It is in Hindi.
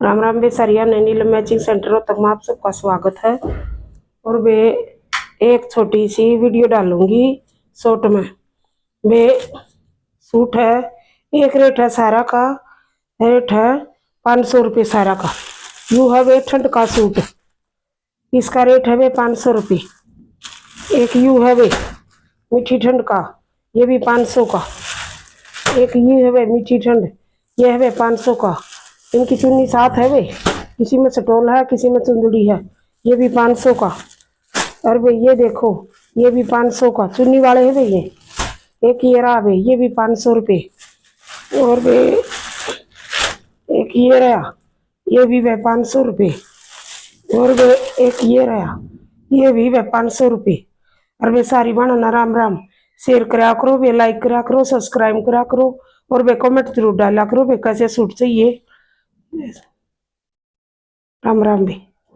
राम राम बेसरिया नैनील मैचिंग सेंटर तक में आप सबका स्वागत है। और वे एक छोटी सी वीडियो डालूंगी शॉर्ट में। वे सूट है, एक रेट है सारा का, रेट है 500 रुपये सारा का। यू है वे ठंड का सूट, इसका रेट है वे 500 रुपये। एक यू है वे मीठी ठंड का, ये भी 500 का। एक यू है वे मीठी ठंड, ये है वे 500 का। इनकी चुन्नी साथ है वे, किसी में सटोल है किसी में चुंदड़ी है, ये भी 500 का। और भाई ये देखो, ये भी 500 का चुन्नी वाले है भाई ये। एक ये रहा भाई, ये भी 500 रुपये। और भाई एक ये रहा, ये भी भाई 500 रुपये। और भाई एक ये रहा, ये भी भाई 500 रुपये। और वे सारी बनाना राम राम। शेयर करा करो, वे लाइक करा करो, सब्सक्राइब करा करो, और वे कमेंट जरूर डाला करो वे कैसे सूट चाहिए। राम राम भी।